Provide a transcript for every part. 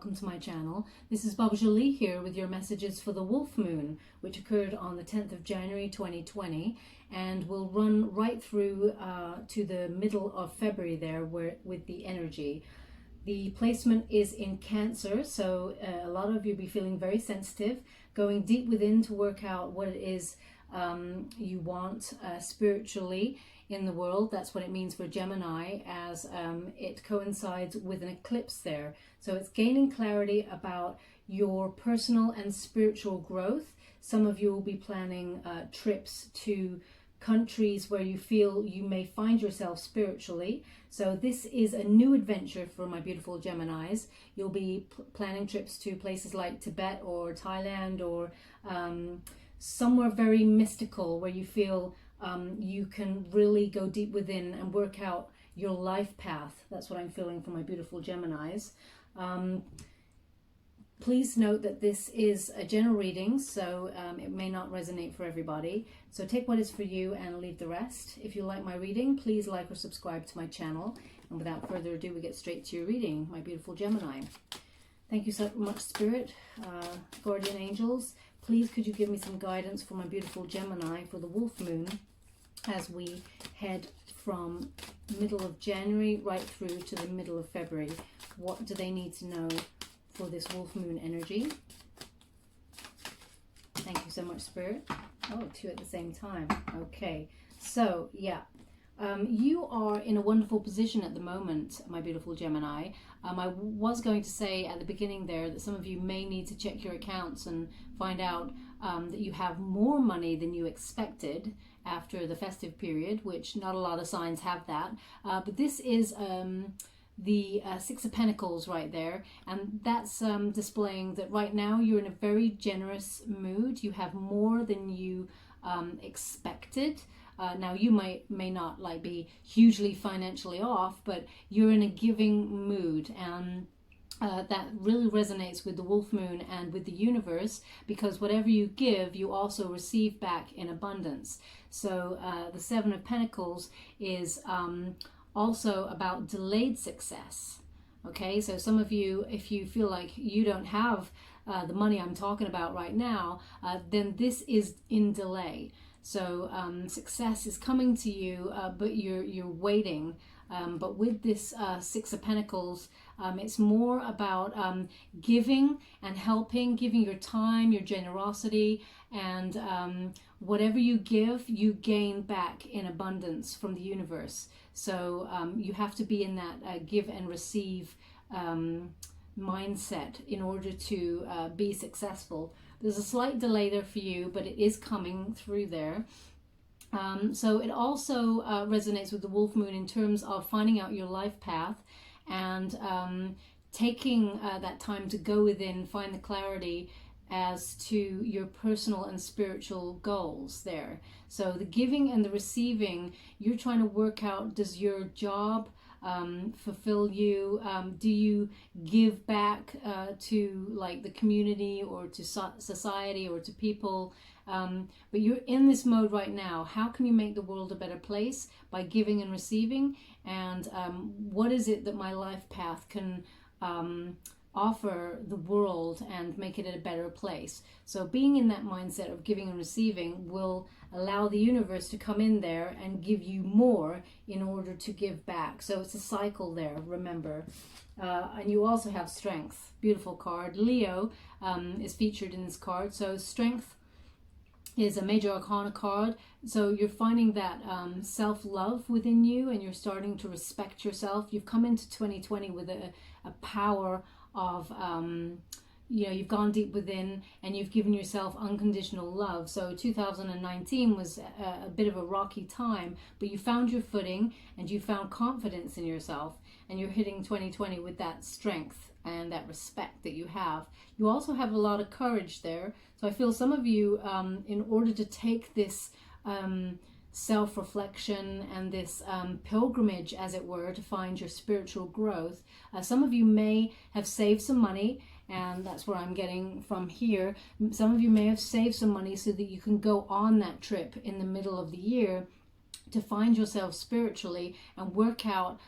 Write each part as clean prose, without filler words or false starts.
welcome to my channel. This is Baba Jolie here with your messages for the Wolf Moon, which occurred on the 10th of January 2020 and will run right through to the middle of February there with the energy. The placement is in Cancer, so a lot of you will be feeling very sensitive, going deep within to work out what it is you want spiritually in the world. That's what it means for Gemini, as it coincides with an eclipse there. So it's gaining clarity about your personal and spiritual growth. Some of you will be planning trips to countries where you feel you may find yourself spiritually. So this is a new adventure for my beautiful Geminis. You'll be planning trips to places like Tibet or Thailand or somewhere very mystical where you feel you can really go deep within and work out your life path. That's what I'm feeling for my beautiful Geminis. Please note that this is a general reading, so it may not resonate for everybody. So take what is for you and leave the rest. If you like my reading, please like or subscribe to my channel. And without further ado, we get straight to your reading, my beautiful Gemini. Thank you so much, Spirit, Guardian Angels. Please could you give me some guidance for my beautiful Gemini for the Wolf Moon as we head from middle of January right through to the middle of February. What do they need to know for this Wolf Moon energy? Thank you so much, Spirit. Oh, two at the same time. Okay, so yeah. You are in a wonderful position at the moment, my beautiful Gemini. I was going to say at the beginning there that some of you may need to check your accounts and find out that you have more money than you expected after the festive period, which not a lot of signs have that. But this is the Six of Pentacles right there, and that's displaying that right now you're in a very generous mood. You have more than you expected. Now you may not like be hugely financially off, but you're in a giving mood, and that really resonates with the Wolf Moon and with the universe, because whatever you give, you also receive back in abundance. So the Seven of Pentacles is also about delayed success. Okay, so some of you, if you feel like you don't have the money I'm talking about right now, then this is in delay. So success is coming to you, but you're waiting. But with this Six of Pentacles, it's more about giving and helping, giving your time, your generosity, and whatever you give, you gain back in abundance from the universe. So you have to be in that give and receive mindset in order to be successful. There's a slight delay there for you, but it is coming through there. So it also resonates with the Wolf Moon in terms of finding out your life path and taking that time to go within, find the clarity as to your personal and spiritual goals there. So the giving and the receiving, you're trying to work out, does your job fulfill you? Do you give back to like the community or to society or to people? But you're in this mode right now. How can you make the world a better place? By giving and receiving. And what is it that my life path can offer the world and make it a better place? So being in that mindset of giving and receiving will allow the universe to come in there and give you more in order to give back. So it's a cycle there, remember. And you also have strength. Beautiful card. Leo is featured in this card. So strength is a major arcana card. So you're finding that self-love within you, and you're starting to respect yourself. You've come into 2020 with a power of you know, you've gone deep within and you've given yourself unconditional love. So 2019 was a bit of a rocky time, but you found your footing and you found confidence in yourself, and you're hitting 2020 with that strength and that respect that you have. You also have a lot of courage there. So I feel some of you, in order to take this self-reflection and this pilgrimage, as it were, to find your spiritual growth, some of you may have saved some money, and that's what I'm getting from here. Some of you may have saved some money so that you can go on that trip in the middle of the year to find yourself spiritually and work out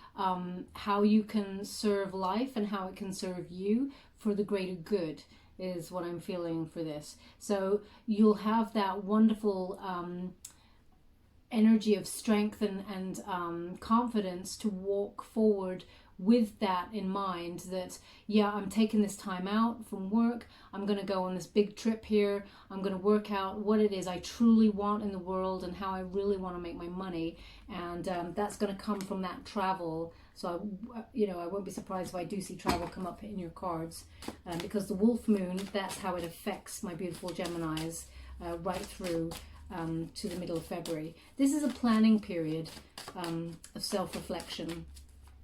how you can serve life and how it can serve you for the greater good is what I'm feeling for this. So you'll have that wonderful energy of strength and confidence to walk forward with that in mind, that yeah, I'm taking this time out from work, I'm going to go on this big trip here, I'm going to work out what it is I truly want in the world and how I really want to make my money, and that's going to come from that travel. So I won't be surprised if I do see travel come up in your cards, because the wolf moon, that's how it affects my beautiful Geminis right through to the middle of February. This is a planning period of self-reflection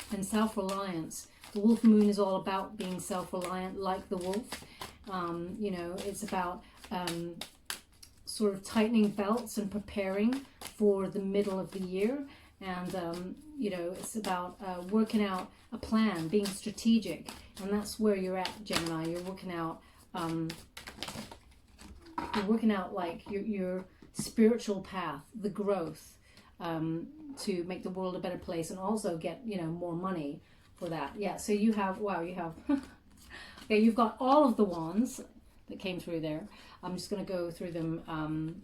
and self-reliance. The wolf moon is all about being self-reliant like the wolf. It's about sort of tightening belts and preparing for the middle of the year. And, it's about working out a plan, being strategic. And that's where you're at, Gemini. You're working out like your spiritual path, the growth, to make the world a better place, and also get more money for that. Yeah, so you have okay, you've got all of the wands that came through there. I'm just going to go through them.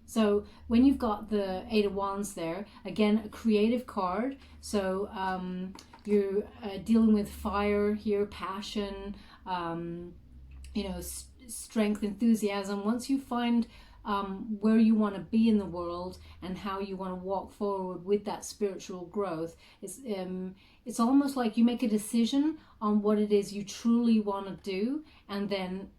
So when you've got the Eight of Wands there, again, a creative card. So you're dealing with fire here, passion, strength, enthusiasm. Once you find where you want to be in the world and how you want to walk forward with that spiritual growth, it's almost like you make a decision on what it is you truly want to do, and then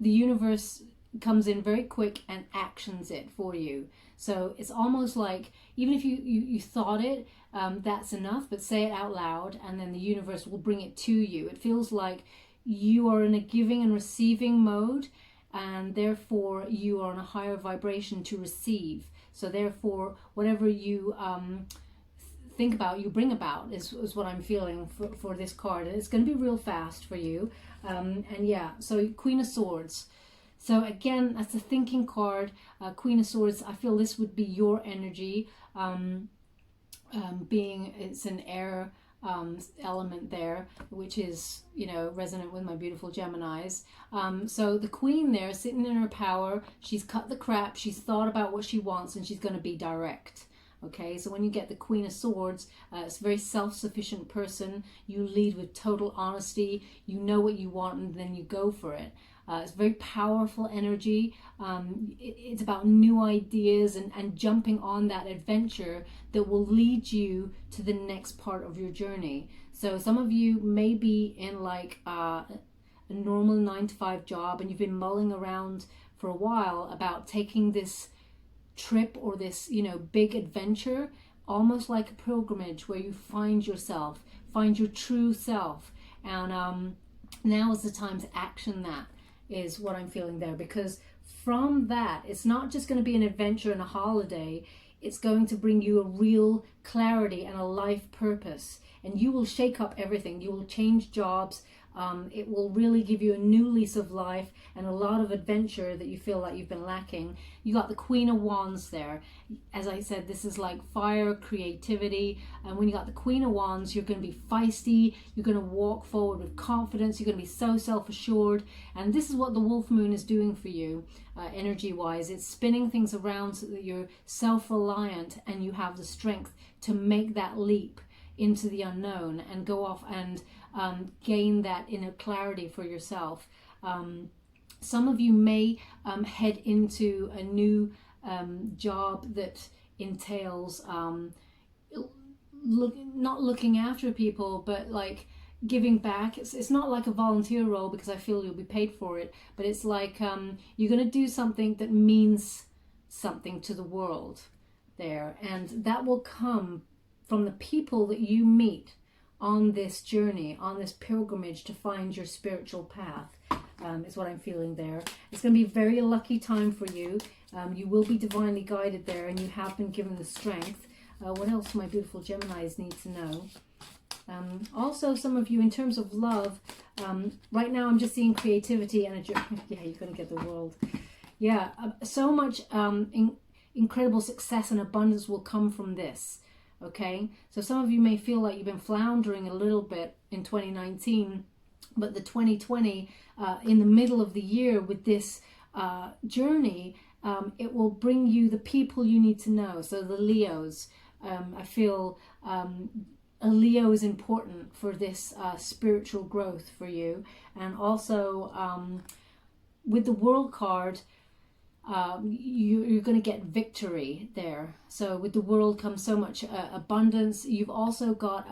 the universe comes in very quick and actions it for you. So it's almost like, even if you thought it, that's enough, but say it out loud and then the universe will bring it to you. It feels like you are in a giving and receiving mode, and therefore you are on a higher vibration to receive. So therefore, whatever you think about, you bring about, is what I'm feeling for this card. And it's going to be real fast for you. And yeah, so Queen of Swords. So again, that's a thinking card. Queen of Swords, I feel this would be your energy. Being it's an air element there, which is resonant with my beautiful Geminis. So the queen there, sitting in her power, she's cut the crap, she's thought about what she wants, and she's going to be direct. Okay, so when you get the Queen of Swords, it's a very self-sufficient person. You lead with total honesty, you know what you want, and then you go for it. It's very powerful energy. It's about new ideas and jumping on that adventure that will lead you to the next part of your journey. So some of you may be in like a normal 9-to-5 job, and you've been mulling around for a while about taking this trip or this big adventure, almost like a pilgrimage where you find yourself, find your true self. And now is the time to action that, is what I'm feeling there, because from that, it's not just going to be an adventure and a holiday, it's going to bring you a real clarity and a life purpose, and you will shake up everything. You will change jobs. It will really give you a new lease of life and a lot of adventure that you feel like you've been lacking. You got the Queen of Wands there. As I said, this is like fire, creativity. And when you got the Queen of Wands, you're going to be feisty. You're going to walk forward with confidence. You're going to be so self-assured. And this is what the Wolf Moon is doing for you, energy-wise. It's spinning things around so that you're self-reliant and you have the strength to make that leap into the unknown and go off and gain that inner clarity for yourself. Some of you may head into a new job that entails not looking after people, but like giving back. It's not like a volunteer role, because I feel you'll be paid for it, but it's like you're going to do something that means something to the world there, and that will come from the people that you meet on this journey, on this pilgrimage to find your spiritual path, is what I'm feeling there. It's going to be a very lucky time for you. You will be divinely guided there, and you have been given the strength. What else my beautiful Geminis need to know? Also, some of you, in terms of love, right now I'm just seeing creativity and yeah, you're going to get the world. Yeah, so much incredible success and abundance will come from this. Okay, so some of you may feel like you've been floundering a little bit in 2019 but the 2020, in the middle of the year with this journey, it will bring you the people you need to know. So the Leos, I feel a Leo is important for this spiritual growth for you. And also with the World card, you're going to get victory there. So with the World comes so much abundance. You've also got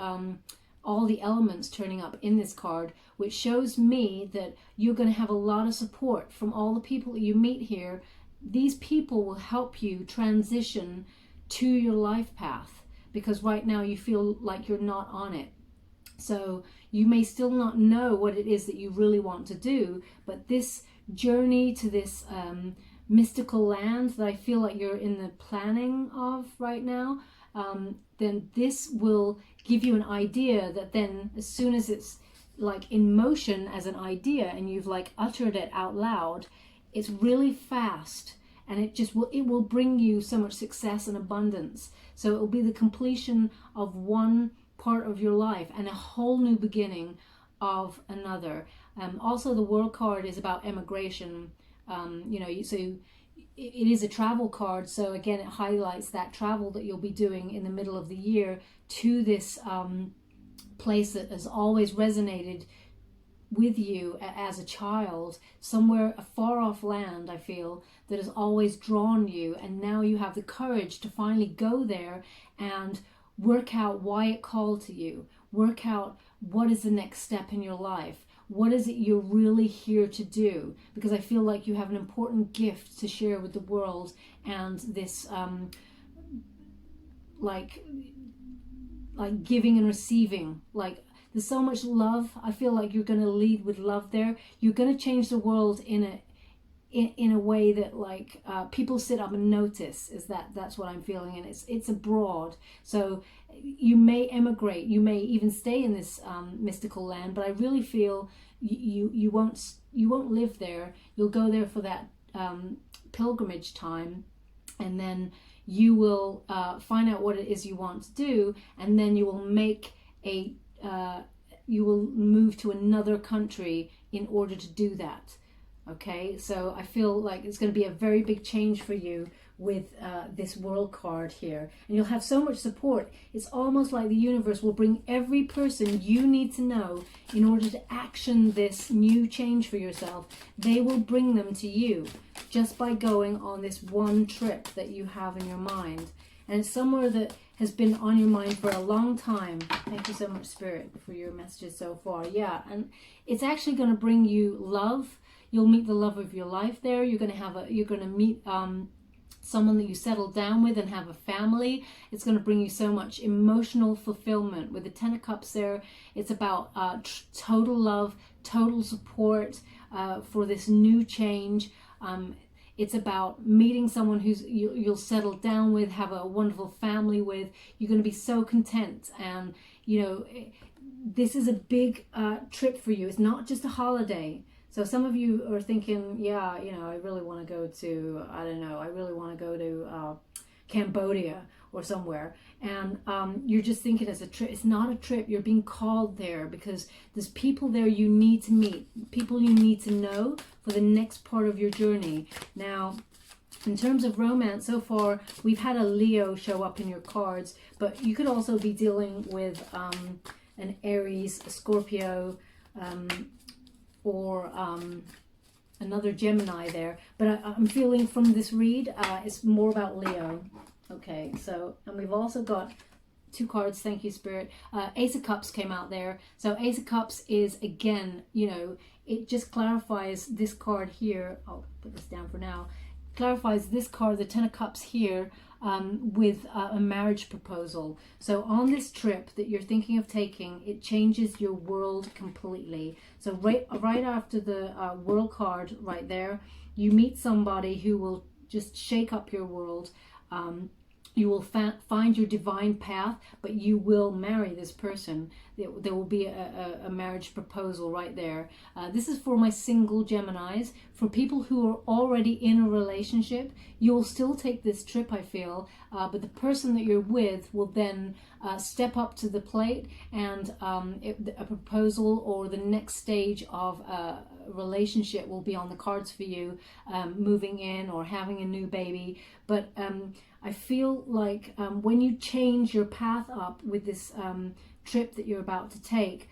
all the elements turning up in this card, which shows me that you're going to have a lot of support from all the people that you meet here. These people will help you transition to your life path, because right now you feel like you're not on it. So you may still not know what it is that you really want to do, but this journey to this mystical land that I feel like you're in the planning of right now, then this will give you an idea that then as soon as it's like in motion as an idea and you've like uttered it out loud, it's really fast, and it will bring you so much success and abundance. So it will be the completion of one part of your life and a whole new beginning of another. Also the World card is about emigration. So it is a travel card, so again it highlights that travel that you'll be doing in the middle of the year to this place that has always resonated with you as a child, somewhere a far off land, I feel, that has always drawn you, and now you have the courage to finally go there and work out why it called to you, work out what is the next step in your life. What is it you're really here to do? Because I feel like you have an important gift to share with the world, and this like giving and receiving. Like there's so much love. I feel like you're going to lead with love there. You're going to change the world in a way that like people sit up and notice. That's what I'm feeling, and it's abroad. So you may emigrate, you may even stay in this mystical land, but I really feel you won't live there. You'll go there for that pilgrimage time, and then you will find out what it is you want to do, and then you will make you will move to another country in order to do that. Okay, so I feel like it's going to be a very big change for you with this World card here, and you'll have so much support. It's almost like the universe will bring every person you need to know in order to action this new change for yourself. They will bring them to you just by going on this one trip that you have in your mind, and it's somewhere that has been on your mind for a long time. Thank you so much, Spirit, for your messages so far. Yeah, and it's actually going to bring you love. You'll meet the love of your life there. You're going to meet someone that you settle down with and have a family. It's going to bring you so much emotional fulfillment. With the Ten of Cups there, it's about total love, total support for this new change. It's about meeting someone who's you'll settle down with, have a wonderful family with. You're going to be so content, and this is a big trip for you. It's not just a holiday. So some of you are thinking, yeah, I really want to go to, I don't know, I really want to go to Cambodia or somewhere. And you're just thinking it's a trip. It's not a trip. You're being called there because there's people there you need to meet, people you need to know for the next part of your journey. Now, in terms of romance, so far, we've had a Leo show up in your cards, but you could also be dealing with an Aries, a Scorpio, or another Gemini there. But I'm feeling from this read, it's more about Leo. Okay, so, and we've also got two cards, thank you, Spirit. Ace of Cups came out there. So Ace of Cups is, again, it just clarifies this card here. I'll put this down for now. Clarifies this card, the Ten of Cups here, with a marriage proposal. So on this trip that you're thinking of taking, it changes your world completely. So right after the World card right there, you meet somebody who will just shake up your world. You will find your divine path, but you will marry this person. There will be a marriage proposal right there. This is for my single Geminis. For people who are already in a relationship, you will still take this trip, I feel, but the person that you're with will then step up to the plate, and a proposal or the next stage of a relationship will be on the cards for you, moving in or having a new baby. But I feel like when you change your path up with this trip that you're about to take,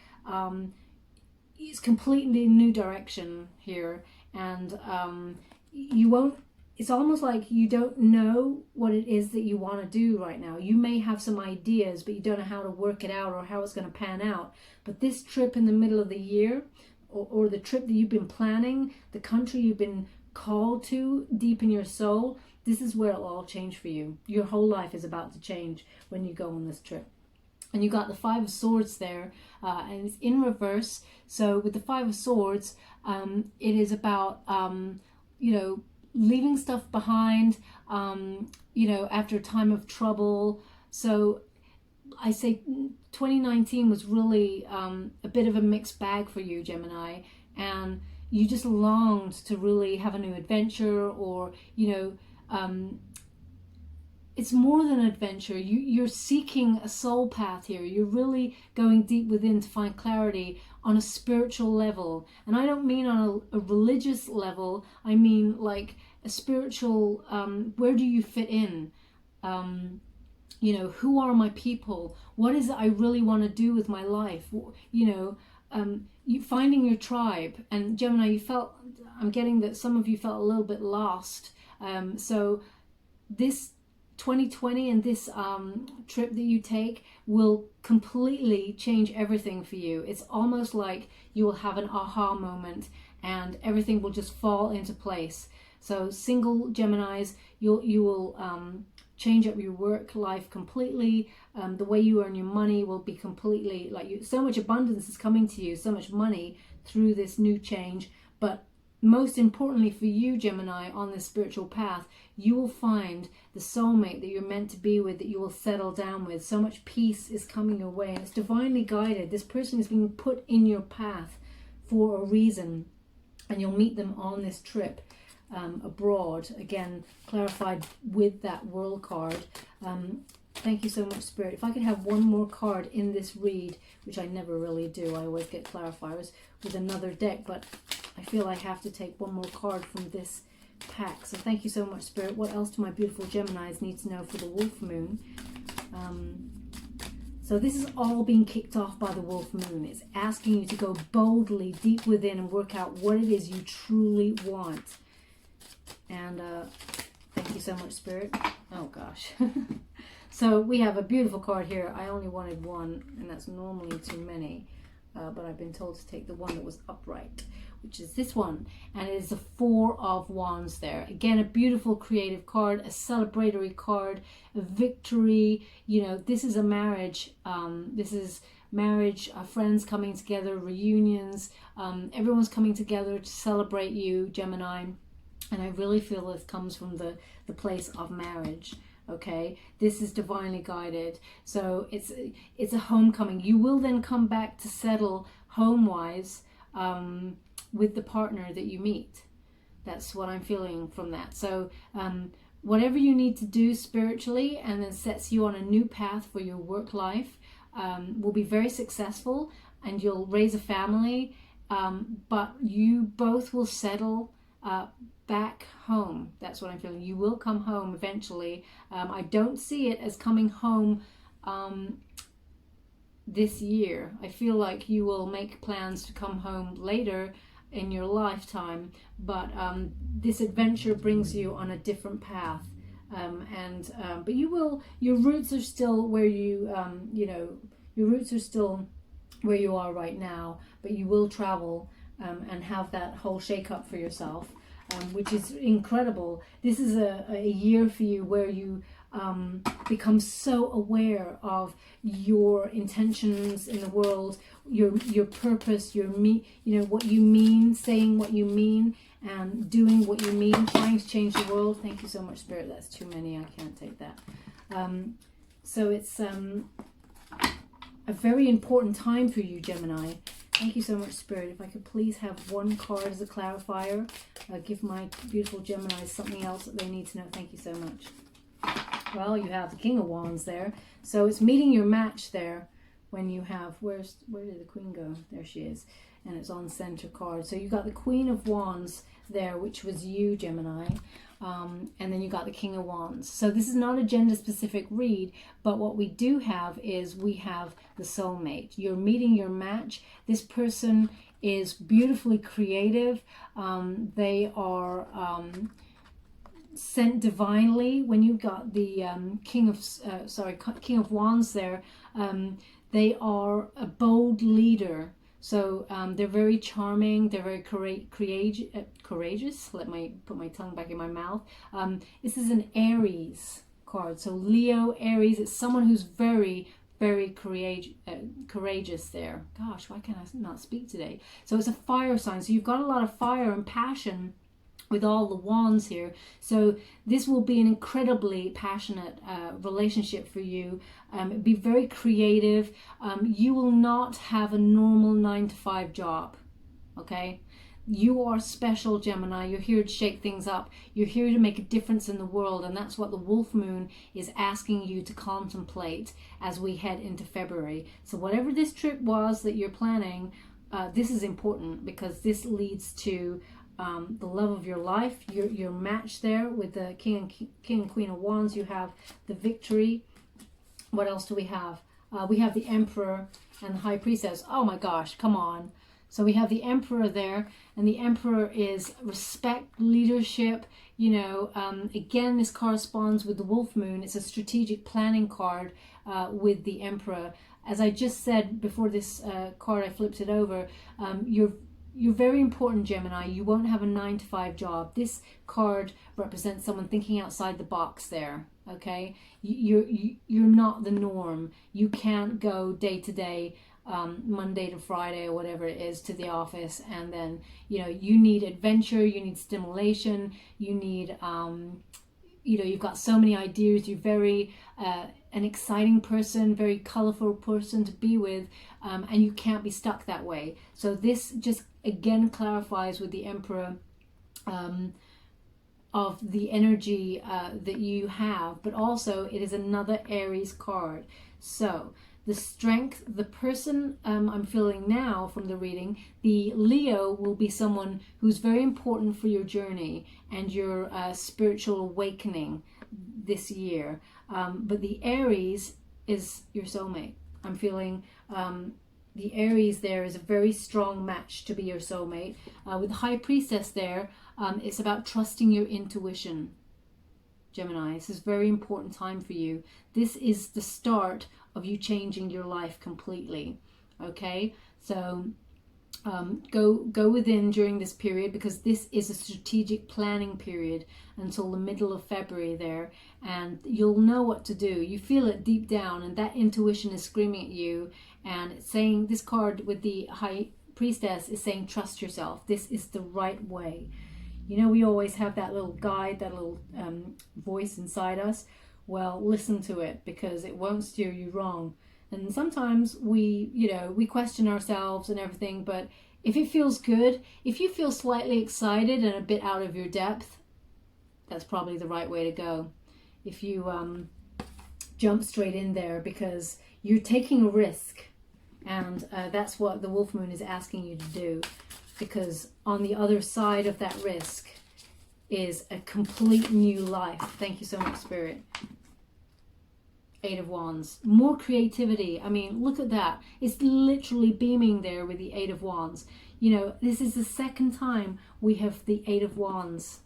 it's completely new direction here, and you won't, it's almost like you don't know what it is that you want to do right now. You may have some ideas, but you don't know how to work it out or how it's going to pan out. But this trip in the middle of the year, or the trip that you've been planning, the country you've been called to deep in your soul, this is where it'll all change for you. Your whole life is about to change when you go on this trip. And you got the Five of Swords there, and it's in reverse. So with the Five of Swords, it is about, you know, leaving stuff behind, you know, after a time of trouble. So I say 2019 was really a bit of a mixed bag for you, Gemini, and you just longed to really have a new adventure, or, you know, it's more than an adventure. You're seeking a soul path here. You're really going deep within to find clarity on a spiritual level. And I don't mean on a religious level. I mean like a spiritual, where do you fit in? You know, who are my people? What is it I really want to do with my life? You know, you finding your tribe. And Gemini, I'm getting that some of you felt a little bit lost. So this 2020 and this trip that you take will completely change everything for you. It's almost like you will have an aha moment and everything will just fall into place. So single Geminis, you will change up your work life completely. The way you earn your money will be completely, like, so much abundance is coming to you, so much money through this new change. But most importantly for you, Gemini, on this spiritual path, you will find the soulmate that you're meant to be with, that you will settle down with. So much peace is coming your way, and it's divinely guided. This person is being put in your path for a reason, and you'll meet them on this trip abroad. Again, clarified with that World card. Thank you so much, Spirit. If I could have one more card in this read, which I never really do, I always get clarifiers with another deck, but I feel I have to take one more card from this pack. So thank you so much, Spirit. What else do my beautiful Geminis need to know for the Wolf Moon? So this is all being kicked off by the Wolf Moon. It's asking you to go boldly deep within and work out what it is you truly want. And thank you so much, Spirit. Oh gosh. So we have a beautiful card here. I only wanted one, and that's normally too many, but I've been told to take the one that was upright, which is this one, and it is the Four of Wands there. Again, a beautiful creative card, a celebratory card, a victory. You know, this is a marriage. This is marriage, friends coming together, reunions. Everyone's coming together to celebrate you, Gemini. And I really feel this comes from the place of marriage. Okay, this is divinely guided. So it's a homecoming. You will then come back to settle home-wise with the partner that you meet. That's what I'm feeling from that. So whatever you need to do spiritually and then sets you on a new path for your work life will be very successful, and you'll raise a family, but you both will settle back home. That's what I'm feeling. You will come home eventually. I don't see it as coming home this year. I feel like you will make plans to come home later in your lifetime, but this adventure brings you on a different path, but you will, your roots are still where you you know, your roots are still where you are right now, but you will travel and have that whole shake up for yourself, which is incredible. This is a year for you where you become so aware of your intentions in the world, your purpose, you know, what you mean, saying what you mean, and doing what you mean, trying to change the world. Thank you so much, Spirit. That's too many. I can't take that. So it's a very important time for you, Gemini. Thank you so much, Spirit. If I could please have one card as a clarifier, give my beautiful Geminis something else that they need to know. Thank you so much. Well, you have the King of Wands there. So it's meeting your match there when you have, where did the Queen go? There she is. And it's on center card. So you got the Queen of Wands there, which was you, Gemini. And then you got the King of Wands. So this is not a gender specific read, but what we do have is we have the soulmate. You're meeting your match. This person is beautifully creative. They are sent divinely. When you got the King of Wands there, they are a bold leader. So they're very charming. They're very courageous. Let me put my tongue back in my mouth. This is an Aries card. So Leo, Aries. It's someone who's very, very courageous there. Gosh, why can't I not speak today? So it's a fire sign. So you've got a lot of fire and passion with all the wands here. So this will be an incredibly passionate relationship for you. Be very creative. You will not have a normal 9-to-5 job, okay? You are special, Gemini. You're here to shake things up. You're here to make a difference in the world, and that's what the Wolf Moon is asking you to contemplate as we head into February. So whatever this trip was that you're planning, this is important because this leads to the love of your life, your match there with the King and Queen of Wands. You have the victory. What else do we have? We have the Emperor and the High Priestess. Oh my gosh, come on. So we have the Emperor there, and the Emperor is respect, leadership. You know, again, this corresponds with the Wolf Moon. It's a strategic planning card with the Emperor. As I just said before this card, I flipped it over. You're very important, Gemini. You won't have a 9-to-5 job. This card represents someone thinking outside the box there, okay? You're not the norm. You can't go day to day, Monday to Friday or whatever it is, to the office, and then, you know, you need adventure, you need stimulation, you need, you know, you've got so many ideas. You're very an exciting person, very colorful person to be with, and you can't be stuck that way. So this just again clarifies with the Emperor of the energy that you have, but also it is another Aries card. So the strength, the person I'm feeling now from the reading, the Leo will be someone who's very important for your journey and your spiritual awakening this year. But the Aries is your soulmate. I'm feeling the Aries there is a very strong match to be your soulmate. With the High Priestess there, it's about trusting your intuition, Gemini. This is a very important time for you. This is the start of you changing your life completely, okay? So go within during this period, because this is a strategic planning period until the middle of February there, and you'll know what to do. You feel it deep down, and that intuition is screaming at you, and it's saying, this card with the High Priestess is saying, trust yourself. This is the right way. You know, we always have that little guide, that little voice inside us. Well, listen to it, because it won't steer you wrong. And sometimes we question ourselves and everything, but if it feels good, if you feel slightly excited and a bit out of your depth, that's probably the right way to go. If you jump straight in there, because you're taking a risk, and that's what the Wolf Moon is asking you to do, because on the other side of that risk is a complete new life. Thank you so much, Spirit. 8 of Wands. More creativity. I mean, look at that. It's literally beaming there with the 8 of Wands. You know, this is the second time we have the 8 of Wands.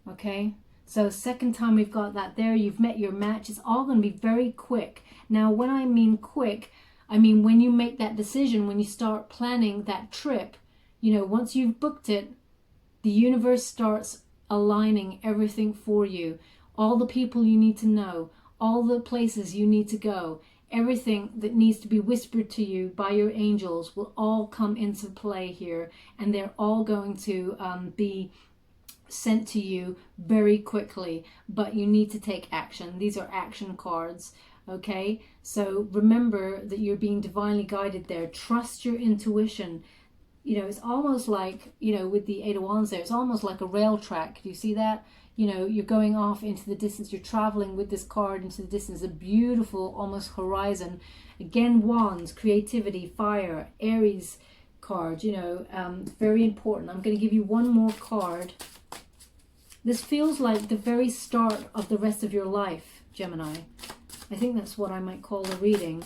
Okay? So second time we've got that there. You've met your match. It's all going to be very quick. Now, when I mean quick, I mean when you make that decision, when you start planning that trip, you know, once you've booked it, the universe starts aligning everything for you. All the people you need to know, all the places you need to go, everything that needs to be whispered to you by your angels will all come into play here, and they're all going to be sent to you very quickly, but you need to take action. These are action cards. Okay, so remember that you're being divinely guided there. Trust your intuition. You know, it's almost like, you know, with the Eight of Wands there, it's almost like a rail track. Do you see that? You know, you're going off into the distance. You're traveling with this card into the distance. A beautiful, almost horizon. Again, Wands, creativity, fire, Aries card, you know, very important. I'm going to give you one more card. This feels like the very start of the rest of your life, Gemini. I think that's what I might call the reading.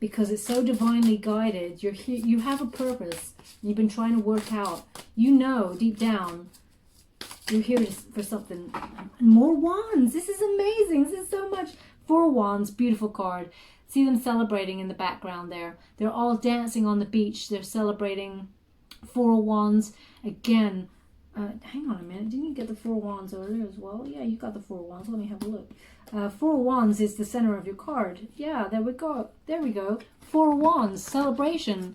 Because it's so divinely guided. You're here, you have a purpose. You've been trying to work out. You know deep down you're here for something. More wands. This is amazing. This is so much. 4 wands. Beautiful card. See them celebrating in the background there. They're all dancing on the beach. They're celebrating. 4 wands. Again, hang on a minute. Didn't you get the 4 wands earlier as well? Yeah, you got the 4 wands. Let me have a look. 4 wands is the center of your card. Yeah, there we go. There we go. 4 wands. Celebration.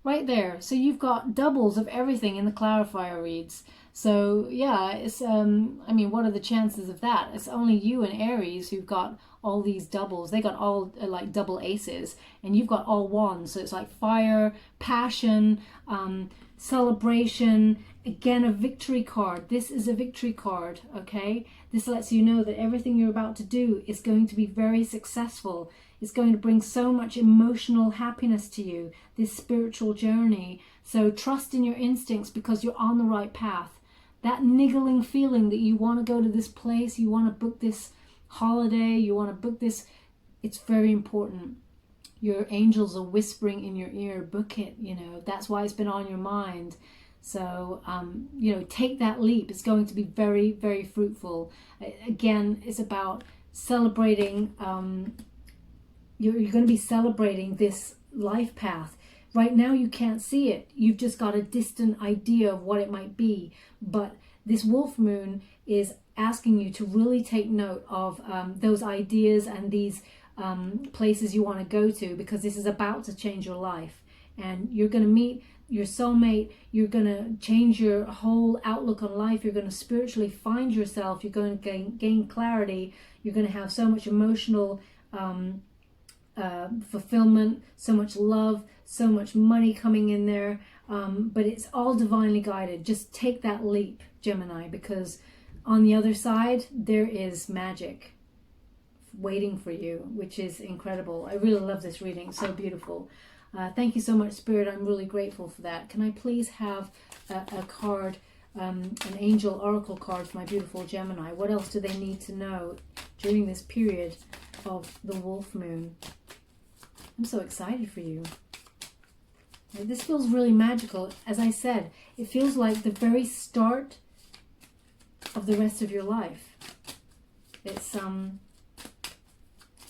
Right there. So you've got doubles of everything in the clarifier reads. So yeah, it's I mean, what are the chances of that? It's only you and Aries who've got all these doubles. They got all like double aces, and you've got all wands. So it's like fire, passion, celebration. Again, a victory card. This is a victory card, okay? This lets you know that everything you're about to do is going to be very successful. It's going to bring so much emotional happiness to you, this spiritual journey. So trust in your instincts because you're on the right path. That niggling feeling that you want to go to this place, you want to book this holiday, you want to book this, it's very important. Your angels are whispering in your ear, book it, you know, that's why it's been on your mind. So, you know, take that leap. It's going to be very, very fruitful. Again, it's about celebrating, you're going to be celebrating this life path. Right now you can't see it. You've just got a distant idea of what it might be. But this wolf moon is asking you to really take note of those ideas and these places you want to go to, because this is about to change your life. And you're going to meet your soulmate. You're going to change your whole outlook on life. You're going to spiritually find yourself. You're going to gain clarity. You're going to have so much emotional fulfillment, so much love, so much money coming in there, but it's all divinely guided. Just take that leap, Gemini, because on the other side there is magic waiting for you, which is incredible. I really love this reading. So beautiful. Thank you so much, Spirit. I'm really grateful for that. Can I please have a card, an angel oracle card for my beautiful Gemini? What else do they need to know during this period of the wolf moon? I'm so excited for you. This feels really magical. As I said, it feels like the very start of the rest of your life. It's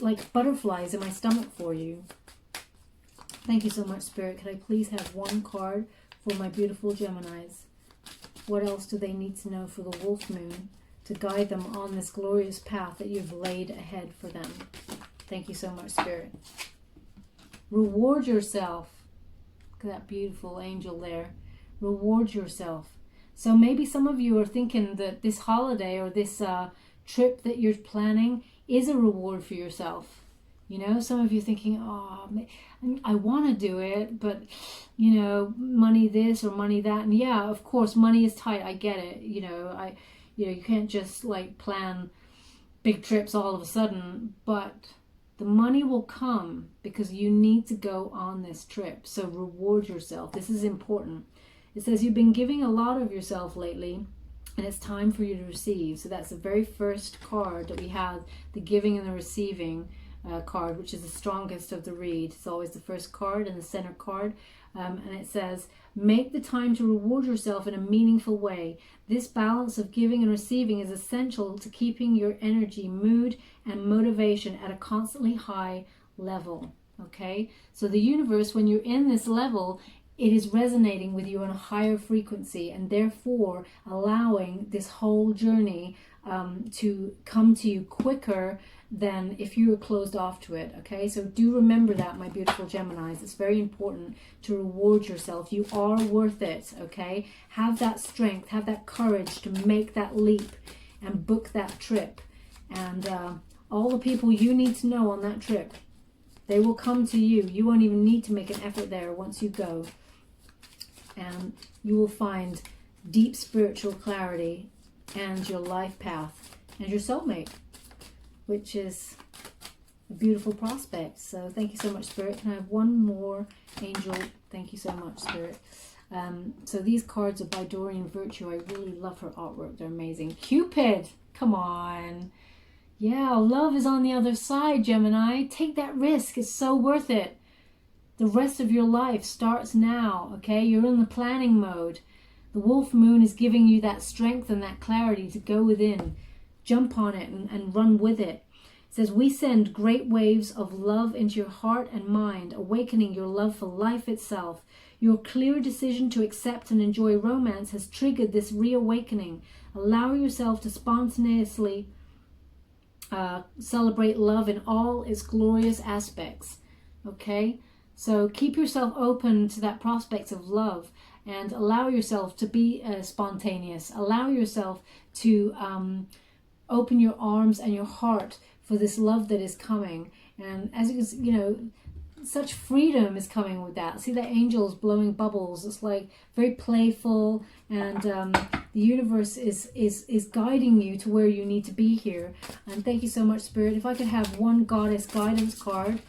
like butterflies in my stomach for you. Thank you so much, Spirit. Could I please have one card for my beautiful Geminis? What else do they need to know for the wolf moon to guide them on this glorious path that you've laid ahead for them? Thank you so much, Spirit. Reward yourself. Look at that beautiful angel there. Reward yourself. So maybe some of you are thinking that this holiday or this trip that you're planning is a reward for yourself. You know, some of you thinking, oh, I want to do it, but, you know, money this or money that. And yeah, of course, money is tight. I get it. You know, you can't just like plan big trips all of a sudden, but the money will come because you need to go on this trip. So reward yourself. This is important. It says you've been giving a lot of yourself lately, and it's time for you to receive. So that's the very first card that we have, the giving and the receiving card, which is the strongest of the read. It's always the first card and the center card. And it says, make the time to reward yourself in a meaningful way. This balance of giving and receiving is essential to keeping your energy, mood, and motivation at a constantly high level. Okay? So the universe, when you're in this level, it is resonating with you on a higher frequency, and therefore allowing this whole journey to come to you quicker than if you were closed off to it. Okay, so do remember that, my beautiful Geminis. It's very important to reward yourself. You are worth it. Okay, have that strength, have that courage to make that leap and book that trip. And all the people you need to know on that trip, they will come to you. You won't even need to make an effort there once you go. And you will find deep spiritual clarity and your life path and your soulmate, which is a beautiful prospect. So thank you so much, Spirit. Can I have one more angel? Thank you so much, Spirit. So these cards are by Dorian Virtue. I really love her artwork. They're amazing. Cupid, come on. Yeah, love is on the other side, Gemini. Take that risk. It's so worth it. The rest of your life starts now, okay? You're in the planning mode. The wolf moon is giving you that strength and that clarity to go within. Jump on it and run with it. It says, we send great waves of love into your heart and mind, awakening your love for life itself. Your clear decision to accept and enjoy romance has triggered this reawakening. Allow yourself to spontaneously celebrate love in all its glorious aspects. Okay, so keep yourself open to that prospect of love and allow yourself to be spontaneous. Allow yourself to open your arms and your heart for this love that is coming. And as you know, such freedom is coming with that. See the angels blowing bubbles. It's like very playful, and the universe is guiding you to where you need to be here. And thank you so much, Spirit. If I could have one goddess guidance card.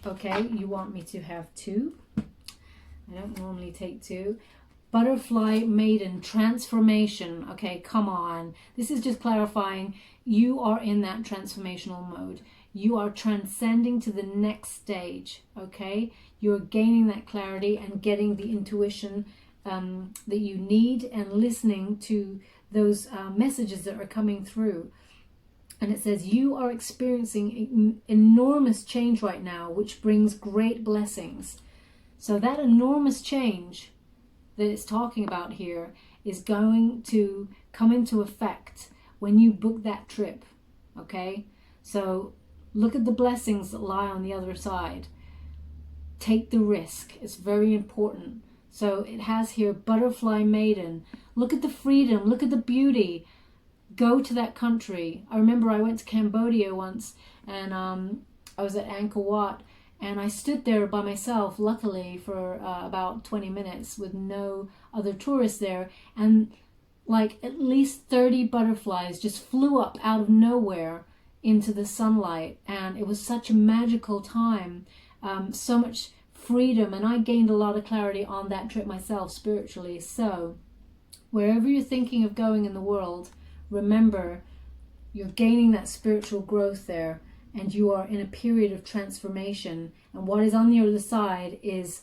Okay, you want me to have two. I don't normally take two. Butterfly Maiden, transformation. Okay, come on. This is just clarifying you are in that transformational mode. You are transcending to the next stage, okay? You're gaining that clarity and getting the intuition that you need, and listening to those messages that are coming through. And it says you are experiencing enormous change right now, which brings great blessings. So that enormous change that it's talking about here is going to come into effect when you book that trip, okay? So look at the blessings that lie on the other side. Take the risk. It's very important. So it has here, Butterfly Maiden. Look at the freedom. Look at the beauty. Go to that country. I remember I went to Cambodia once, and I was at Angkor Wat, and I stood there by myself, luckily, for about 20 minutes with no other tourists there. And like at least 30 butterflies just flew up out of nowhere into the sunlight, and it was such a magical time, so much freedom, and I gained a lot of clarity on that trip myself spiritually. So wherever you're thinking of going in the world, remember you're gaining that spiritual growth there, and you are in a period of transformation, and what is on the other side is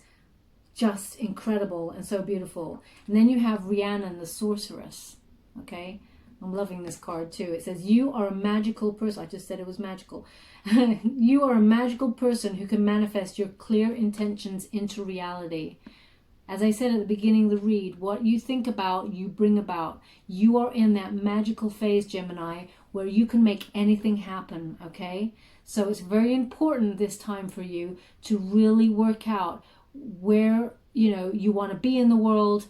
just incredible and so beautiful. And then you have Rhiannon, the sorceress. Okay, I'm loving this card too. It says you are a magical person. I just said it was magical. You are a magical person who can manifest your clear intentions into reality. As I said at the beginning of the read, what you think about, you bring about. You are in that magical phase, Gemini, where you can make anything happen, okay? So it's very important this time for you to really work out where, you know, you want to be in the world,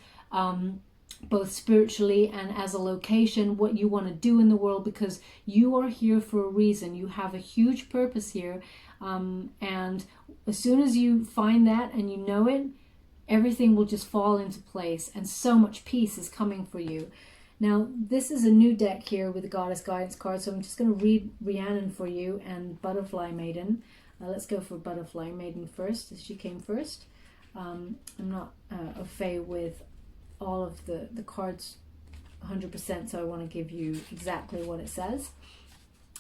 both spiritually and as a location, what you want to do in the world, because you are here for a reason. You have a huge purpose here, and as soon as you find that and you know it, everything will just fall into place, and so much peace is coming for you. Now, this is a new deck here with the Goddess Guidance card, so I'm just going to read Rhiannon for you and Butterfly Maiden. Let's go for Butterfly Maiden first, as she came first. I'm not au fait with all of the cards 100%, so I want to give you exactly what it says.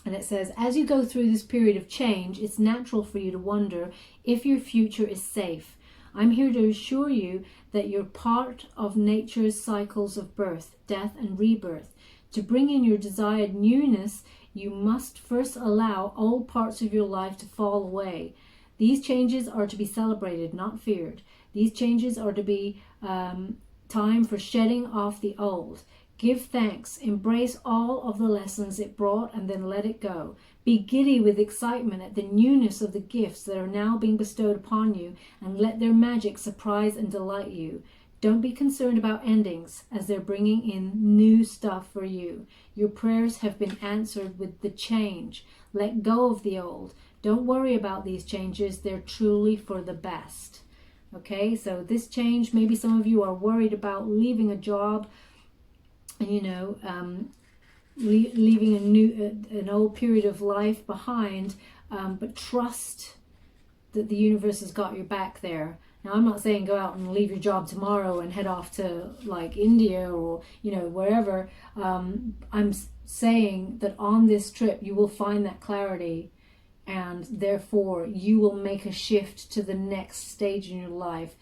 And it says, as you go through this period of change, it's natural for you to wonder if your future is safe. I'm here to assure you that you're part of nature's cycles of birth, death, and rebirth. To bring in your desired newness, you must first allow old parts of your life to fall away. These changes are to be celebrated, not feared. These changes are to be time for shedding off the old. Give thanks, embrace all of the lessons it brought, and then let it go. Be giddy with excitement at the newness of the gifts that are now being bestowed upon you, and let their magic surprise and delight you. Don't be concerned about endings, as they're bringing in new stuff for you. Your prayers have been answered with the change. Let go of the old. Don't worry about these changes. They're truly for the best. Okay, so this change, maybe some of you are worried about leaving a job, leaving an old period of life behind, but trust that the universe has got your back there. Now, I'm not saying go out and leave your job tomorrow and head off to like India or wherever. I'm saying that on this trip you will find that clarity, and therefore you will make a shift to the next stage in your life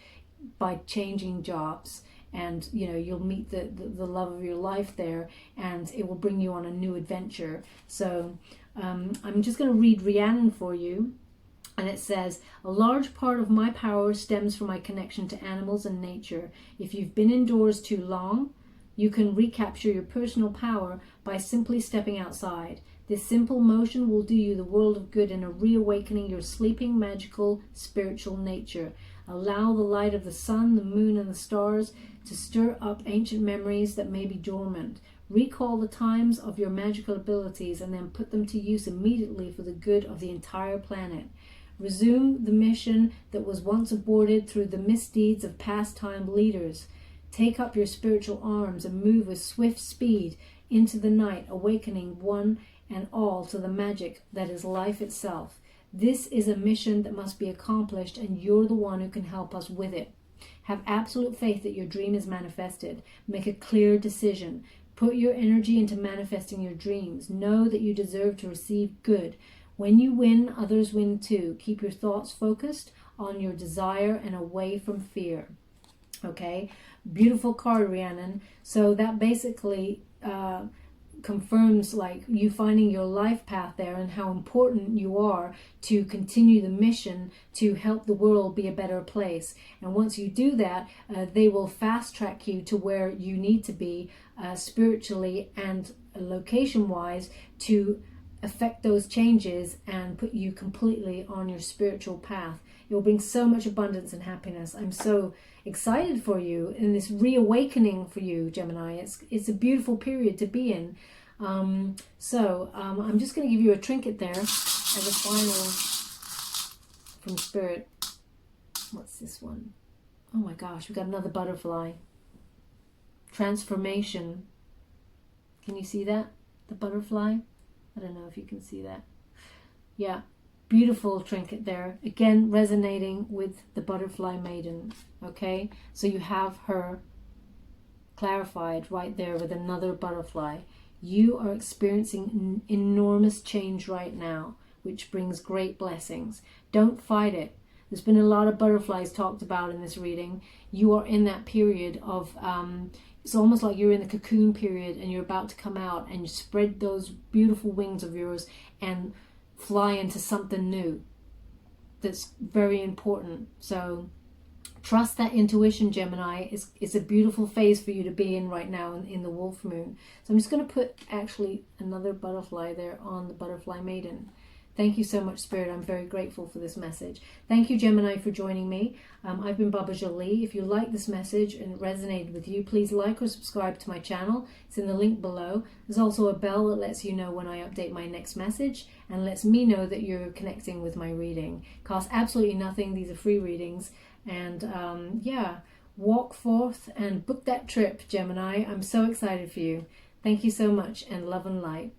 by changing jobs. And you'll meet the love of your life there, and it will bring you on a new adventure. So I'm just going to read Rhiannon for you, and it says, a large part of my power stems from my connection to animals and nature. If you've been indoors too long, you can recapture your personal power by simply stepping outside. This simple motion will do you the world of good in reawakening your sleeping, magical, spiritual nature. Allow the light of the sun, the moon, and the stars to stir up ancient memories that may be dormant. Recall the times of your magical abilities and then put them to use immediately for the good of the entire planet. Resume the mission that was once aborted through the misdeeds of past time leaders. Take up your spiritual arms and move with swift speed into the night, awakening one and all to the magic that is life itself. This is a mission that must be accomplished, and you're the one who can help us with it. Have absolute faith that your dream is manifested. Make a clear decision. Put your energy into manifesting your dreams. Know that you deserve to receive good. When you win, others win too. Keep your thoughts focused on your desire and away from fear. Okay, beautiful card, Rhiannon. So that basically confirms like you finding your life path there, and how important you are to continue the mission to help the world be a better place. And once you do that, they will fast track you to where you need to be spiritually and location wise to affect those changes and put you completely on your spiritual path. It will bring so much abundance and happiness. I'm so excited for you in this reawakening for you, Gemini. It's a beautiful period to be in. I'm just going to give you a trinket there as a final from Spirit. What's this one? Oh my gosh, we got another butterfly. Transformation. Can you see that? The butterfly? I don't know if you can see that. Yeah, beautiful trinket there. Again, resonating with the butterfly maiden. Okay, so you have her clarified right there with another butterfly. You are experiencing enormous change right now, which brings great blessings. Don't fight it. There's been a lot of butterflies talked about in this reading. You are in that period of it's almost like you're in the cocoon period and you're about to come out, and you spread those beautiful wings of yours and fly into something new that's very important. So trust that intuition, Gemini. It's a beautiful phase for you to be in right now in the wolf moon. So I'm just going to put actually another butterfly there on the butterfly maiden. Thank you so much, Spirit. I'm very grateful for this message. Thank you, Gemini, for joining me. I've been Baba Jolie. If you like this message and it resonated with you, please like or subscribe to my channel. It's in the link below. There's also a bell that lets you know when I update my next message and lets me know that you're connecting with my reading. Costs absolutely nothing. These are free readings. And walk forth and book that trip, Gemini. I'm so excited for you. Thank you so much, and love and light.